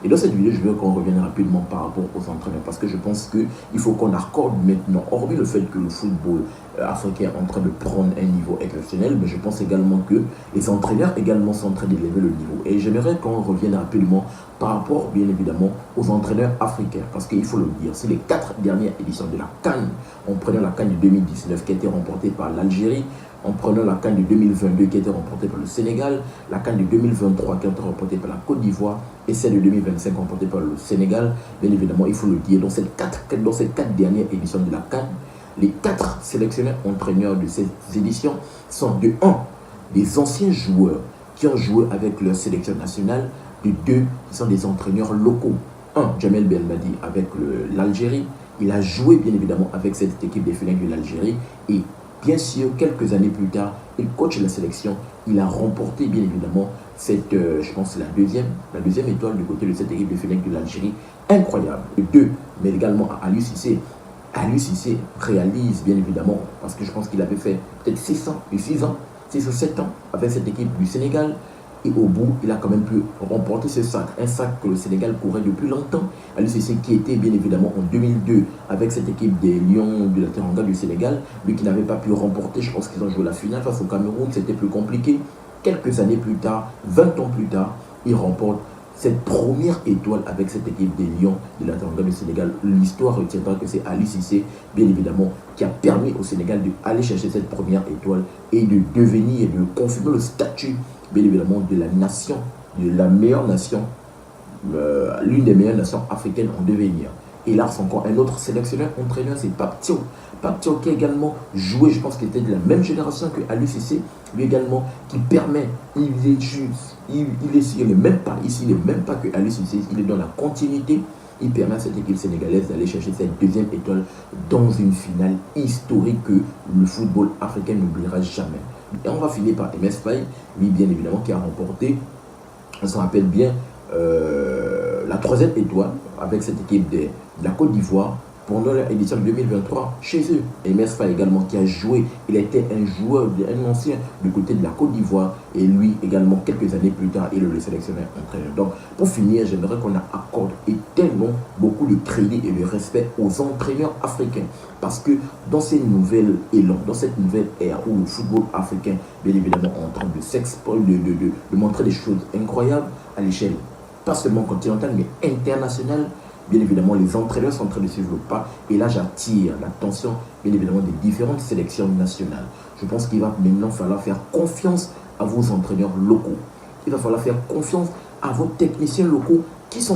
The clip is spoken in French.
Et dans cette vidéo, je veux qu'on revienne rapidement par rapport aux entraîneurs parce que je pense qu'il faut qu'on accorde maintenant, hormis le fait que le football africain est en train de prendre un niveau exceptionnel, mais je pense également que les entraîneurs également sont en train d'élever le niveau. Et j'aimerais qu'on revienne rapidement par rapport, bien évidemment, aux entraîneurs africains parce qu'il faut le dire, c'est les 4 dernières éditions de la CAN, en prenant la CAN de 2019 qui a été remportée par l'Algérie, en prenant la CAN de 2022 qui a été remportée par le Sénégal, la CAN de 2023 qui a été remportée par la Côte d'Ivoire et celle de 2025 remportée par le Sénégal. Bien évidemment, il faut le dire, dans ces 4 dernières éditions de la CAN, les 4 sélectionneurs entraîneurs de ces éditions sont de 1, des anciens joueurs qui ont joué avec leur sélection nationale, de 2, qui sont des entraîneurs locaux. 1, Djamel Belmadi avec l'Algérie, il a joué bien évidemment avec cette équipe des Félins de l'Algérie et bien sûr, quelques années plus tard, il coach la sélection. Il a remporté, bien évidemment, cette, je pense, la deuxième étoile du côté de cette équipe de Félix de l'Algérie. Incroyable. Le 2, mais également à Aliou Cissé. Aliou Cissé réalise, bien évidemment, parce que je pense qu'il avait fait peut-être 6 ou 7 ans avec cette équipe du Sénégal. Et au bout, il a quand même pu remporter ce sac. Un sac que le Sénégal courait depuis longtemps. Aliou Cissé qui était bien évidemment en 2002 avec cette équipe des Lions de la Teranga du Sénégal. Lui qui n'avait pas pu remporter, je pense qu'ils ont joué la finale face au Cameroun. C'était plus compliqué. Quelques années plus tard, 20 ans plus tard, il remporte cette première étoile avec cette équipe des Lions de la Teranga du Sénégal. L'histoire retiendra que c'est Aliou Cissé, bien évidemment, qui a permis au Sénégal d'aller chercher cette première étoile et de devenir et de confirmer le statut bien évidemment de la nation, de la meilleure nation, l'une des meilleures nations africaines en devenir. Et là, c'est encore un autre sélectionneur, entraîneur, c'est Pape Thiaw. Pape Thiaw qui a également joué, je pense qu'il était de la même génération que Aliou Cissé, lui également, qui permet, il n'est même pas ici, il n'est même pas que Aliou Cissé, il est dans la continuité. Il permet à cette équipe sénégalaise d'aller chercher cette deuxième étoile dans une finale historique que le football africain n'oubliera jamais. Et on va finir par MS Faye, lui bien évidemment qui a remporté, on se rappelle bien, la 3e étoile avec cette équipe de la Côte d'Ivoire pendant l'édition 2023 chez eux. MS Faye également qui a joué, il était un joueur, un ancien du côté de la Côte d'Ivoire et lui également quelques années plus tard il est le sélectionneur entraîneur. Donc pour finir, j'aimerais qu'on accorde tellement beaucoup de crédit et de respect aux entraîneurs africains parce que dans ces nouvelles élans, dans cette nouvelle ère où le football africain bien évidemment est en train de s'exposer, de montrer des choses incroyables à l'échelle pas seulement continentale mais internationale. Bien évidemment, les entraîneurs sont en train de suivre le pas. Et là, j'attire l'attention, bien évidemment, des différentes sélections nationales. Je pense qu'il va maintenant falloir faire confiance à vos entraîneurs locaux. Il va falloir faire confiance à vos techniciens locaux qui sont